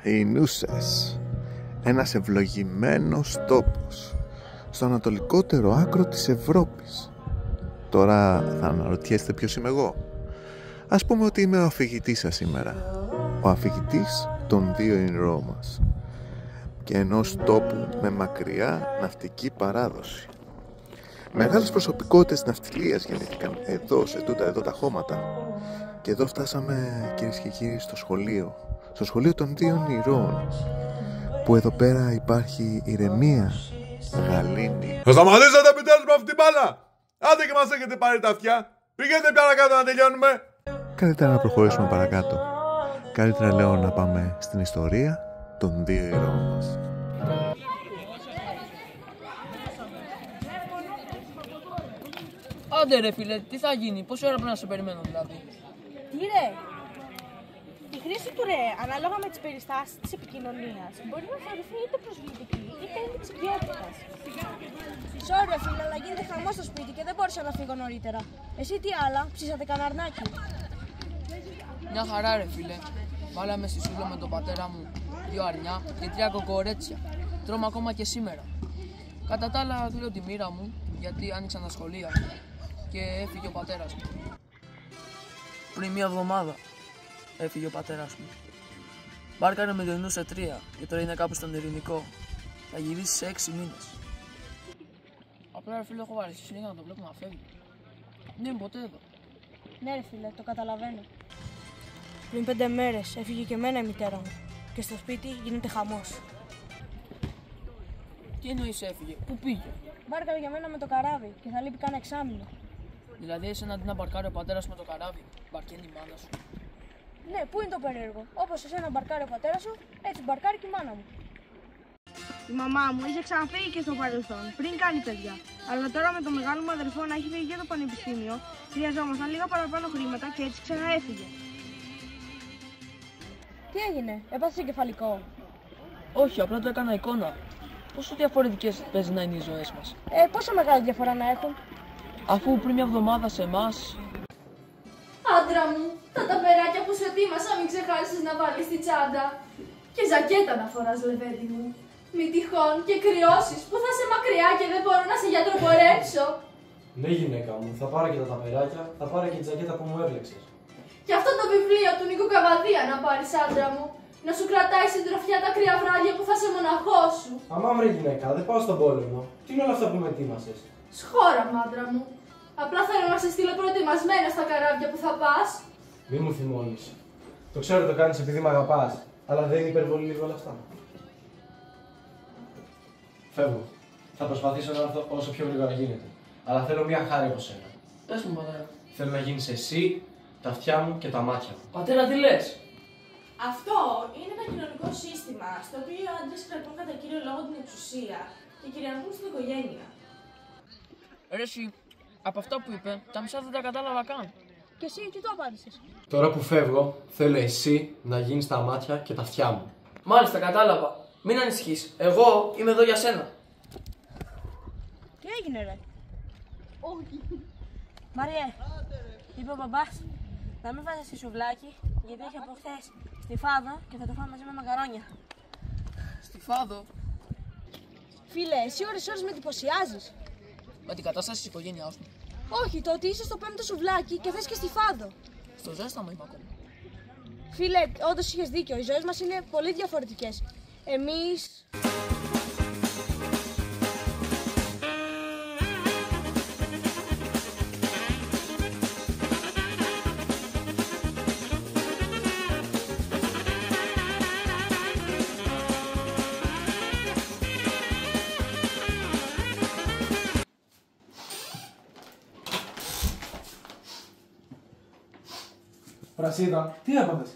Οι Νούσες, ένας ευλογημένος τόπος στο ανατολικότερο άκρο της Ευρώπης. Τώρα θα αναρωτιέστε ποιος είμαι εγώ. Ας πούμε ότι είμαι ο αφηγητής σας σήμερα, ο αφηγητής των δύο ηρώων μας και ενός τόπου με μακριά ναυτική παράδοση. Μεγάλες προσωπικότητες ναυτιλίας γεννήθηκαν εδώ, σε τούτα εδώ τα χώματα. Και εδώ φτάσαμε, κυρίες και κύριοι, στο σχολείο των δύο ηρώων, που εδώ πέρα υπάρχει ηρεμία, γαλήνη. Θα σταματήσετε επιτέλους με αυτή την μπάλα! Άντε και μας έχετε πάρει τα αυτιά! Πήγαινε παρακάτω να τελειώνουμε! Καλύτερα να προχωρήσουμε παρακάτω. Καλύτερα λέω να πάμε στην ιστορία των δύο ηρώων μας. Άντε ρε φίλε, τι θα γίνει, πόση ώρα πρέπει να σε περιμένω δηλαδή? Τι ρε, η χρήση του ρε, ανάλογα με τις περιστάσεις της επικοινωνίας, μπορεί να θεωρηθεί είτε προσβλητική είτε ένδειξη ποιότητας. Sorry ρε φίλε, αλλά γίνεται χαμός στο σπίτι και δεν μπόρεσα να φύγω νωρίτερα. Εσύ τι άλλα, ψήσατε καναρνάκι? Μια χαρά ρε φίλε, βάλαμε στη σούλα με τον πατέρα μου 2 αρνιά και 3 κοκορέτσια. Τρώμε ακόμα και σήμερα. Κατά τα άλλα κλείνω τη μοίρα μου, γιατί άνοιξαν τα σχολεία και έφυγε ο πατέρας μου. Πριν 1 εβδομάδα έφυγε ο πατέρας μου. Μπάρκανε με τον νου σε 3 και τώρα είναι κάπου στον Ειρηνικό. Θα γυρίσει σε 6 μήνες. Απλά ρε φίλε, έχω βαρεθεί συνέχεια να το βλέπω να φεύγει. Δεν είναι ποτέ εδώ. Ναι ρε φίλε, το καταλαβαίνω. Πριν 5 μέρες έφυγε και εμένα η μητέρα μου και στο σπίτι γίνεται χαμός. Τι εννοείς έφυγε, πού πήγε? Μπάρκαρε για μένα με το καράβι και θα λείπει κάνα εξάμηνο. Δηλαδή εσένα αντί να μπαρκάρει ο πατέρας με το καράβι, μπαρκαίνει η μάνα σου? Ναι, πού είναι το περίεργο? Όπως εσένα μπαρκάρει ο πατέρας σου, έτσι μπαρκάρει και η μάνα μου. Η μαμά μου είχε ξαναφύγει και στο παρελθόν, πριν κάνει παιδιά. Αλλά τώρα με το μεγάλο μου αδερφό να έχει φύγει για το πανεπιστήμιο, χρειαζόμασταν λίγα παραπάνω χρήματα και έτσι ξαναέφυγε. Τι έγινε, έπαθες εγκεφαλικό? Όχι, απλά το έκανα εικόνα. Πόσο διαφορετικές παίζει να είναι οι ζωές μας? Πόσο μεγάλη διαφορά να έχουν? Αφού πριν 1 εβδομάδα σε εμάς... Άντρα μου, τα ταπεράκια που σου ετοίμασα μην ξεχάσεις να βάλεις στη τσάντα. Και ζακέτα να φοράς, λεβέντη μου. Μη τυχόν και κρυώσεις που θα σε μακριά και δεν μπορώ να σε γιατροπορέψω. Ναι γυναίκα μου, θα πάρω και τα ταπεράκια, θα πάρω και τη ζακέτα που μου έβλεξες. Και αυτό το βιβλίο του Νίκου Καβαδία να πάρεις, άντρα μου. Να σου κρατάει συντροφιά τα κρύα βράδια που θα σε μοναχός σου. Αμά βρε γυναίκα, δεν πάω στον πόλεμο. Τι είναι όλα αυτά που με ετοίμασες? Σχώρα, άντρα μου. Απλά θέλω να σε στείλω προετοιμασμένα στα καράβια που θα πας. Μη μου θυμώνεις. Το ξέρω το κάνεις επειδή με αγαπάς, αλλά δεν είναι υπερβολή λίγο όλα αυτά? Φεύγω. Θα προσπαθήσω να έρθω όσο πιο γρήγορα γίνεται. Αλλά θέλω μια χάρη από σένα. Πες μου πατέρα. Θέλω να γίνεις εσύ, τα αυτιά μου και τα μάτια μου. Πατέρα, τι λες? Αυτό είναι ένα κοινωνικό σύστημα στο οποίο οι άντρες κρατούν κατά κύριο λόγο την εξουσία και κυριαρχούν στην οικογένεια. Ρε εσύ, από αυτά που είπε, τα μισά δεν τα κατάλαβα καν. Και εσύ τι το απάντησες? Τώρα που φεύγω, θέλω εσύ να γίνεις τα μάτια και τα αυτιά μου. Μάλιστα, κατάλαβα. Μην ανησυχείς. Εγώ είμαι εδώ για σένα. Τι έγινε ρε? Όχι. Μαριέ, είπε ο μπαμπάς να μην βάζεις στη σουβλάκι γιατί έχει από χθες στη φάδο και θα το φάμε μαζί με μακαρόνια. Στη φάδο? Φίλε, εσύ ώρες με εντυπωσιάζεις. Με την κατάσταση της οικογένειάς μου. Όχι, το ότι είσαι στο 5ο σουβλάκι και θες και στη φάδο. Στο ζέσταμα είμαι ακόμα. Φίλε, όντως είχες δίκιο. Οι ζωές μας είναι πολύ διαφορετικές. Εμείς... Πρασίδα, τι έπαθες?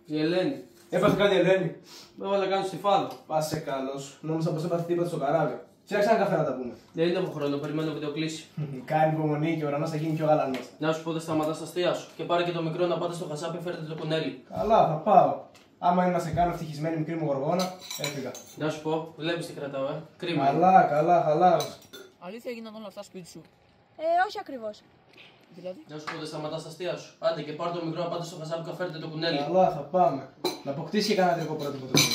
Η Ελένη. Έπαθε κάτι Ελένη? Με έβαλε κάνω στη φάδο. Πάσε καλός. Νόμιζα πως έπαθε τίποτα στο καράβι. Φτιάξε ένα καφέ να τα πούμε. Δεν έχω χρόνο, περιμένω βίντεο κλείσει. Κάνει υπομονή και ο ουρανός θα γίνει πιο γαλανός. Να σου πω, δεν σταματάς τα αστεία σου. Και πάρε και το μικρό να πάτε στο χασάπι, φέρετε το κουνέλι. Καλά, θα πάω. Άμα είναι να σε κάνω ευτυχισμένη μικρή μου γοργόνα, έφυγα. Να σου πω, βλέπεις τι κρατάω, Κρίμα. Καλά, καλά, χαλάρωσε. Αλήθεια έγιναν όλα αυτά σπίτι σου? όχι ακριβώς. Δηλαδή. Να σου πω, δεν σταματάς τα αστεία σου. Άντε και πάρ' το μικρό απάντα στο χασάπικα, φέρτε το κουνέλι. Καλά, θα πάμε. Να αποκτήσει και κανένα τρικό πρότυπο το παιδί.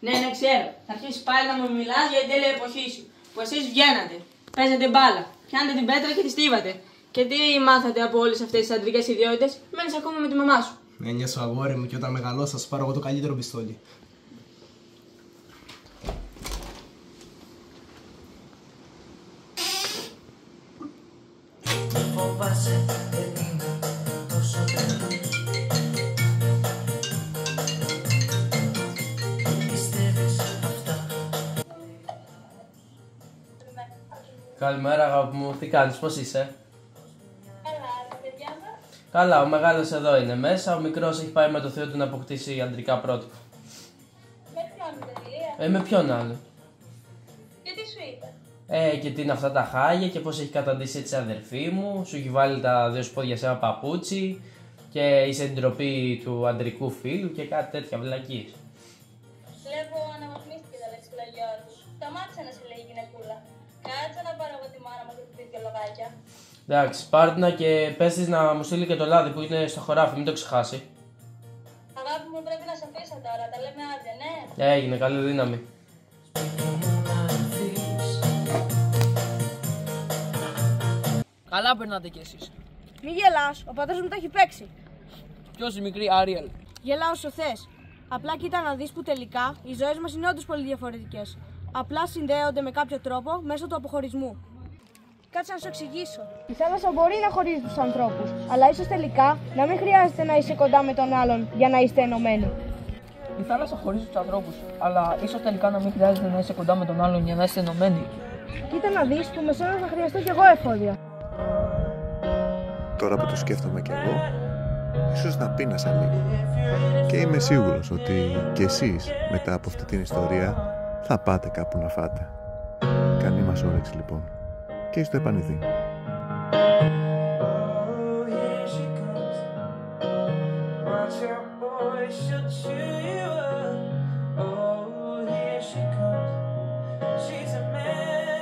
Ναι, ξέρω. Θα αρχίσει πάλι να μου μιλάς για την τέλεια εποχή σου. Που εσείς βγαίνατε, παίζατε μπάλα, πιάνετε την πέτρα και τη στίβατε. Και τι μάθατε από όλες αυτές τις αντρικές ιδιότητες, μένεις ακόμα με τη μαμά σου. Ένιωσο αγόρι μου και όταν μεγαλώσω θα σου πάρω εγώ το καλύτερο πιστόλι. Καλημέρα αγάπη μου, τι κάνεις, πώς είσαι? Καλά, τα παιδιά μας. Καλά, ο μεγάλος εδώ είναι μέσα, ο μικρός έχει πάει με το θείο του να αποκτήσει αντρικά πρότυπα. Με ποιον, τελεία. Με ποιον άλλο? Γιατί σου είπε. Και τι είναι αυτά τα χάγια και πώς έχει καταντήσει έτσι αδερφή μου, σου έχει βάλει τα δύο σου πόδια σε ένα παπούτσι και είσαι ντροπή του αντρικού φίλου και κάτι τέτοια βλακίες. Βλέπω αναβαθμίστηκε τα λεξιλογιά του. Σταμάτησε να σε λέει γυναικούλα. Κάτσε να πάρω εγώ τη μάνα μου και του πει και λογάκια. Εντάξει, πάρ' την και πες της να μου στείλει και το λάδι που είναι στο χωράφι, μην το ξεχάσει. Αγάπη μου, πρέπει να σε αφήσω τώρα. Τα λέμε αύριο, ναι. Έγινε, καλή δύναμη. Καλά περνάτε κι εσείς. Μη γελάς, ο πατέρας μου τα έχει παίξει. Ποιος η μικρή Άριελ? Γελάω όσο θες. Απλά κοίτα να δεις που τελικά οι ζωές μας είναι όντως πολύ διαφορετικές. Απλά συνδέονται με κάποιο τρόπο μέσω του αποχωρισμού. Κάτσε να σου εξηγήσω. Η θάλασσα μπορεί να χωρίζει τους ανθρώπους, αλλά ίσως τελικά να μην χρειάζεται να είσαι κοντά με τον άλλον για να είστε ενωμένοι. Η θάλασσα χωρίζει τους ανθρώπους, αλλά ίσως τελικά να μην χρειάζεται να είσαι κοντά με τον άλλον για να είστε ενωμένοι. Κοίτα να δεις που με σένα θα χρειαστώ κι εγώ εφόδια. Τώρα που το σκέφτομαι κι εγώ, ίσως να πείνασα λίγο. Και είμαι σίγουρος ότι κι εσείς μετά από αυτή την ιστορία θα πάτε κάπου να φάτε. Καλή μας όρεξη λοιπόν. Και στο επανειδή. She's a man.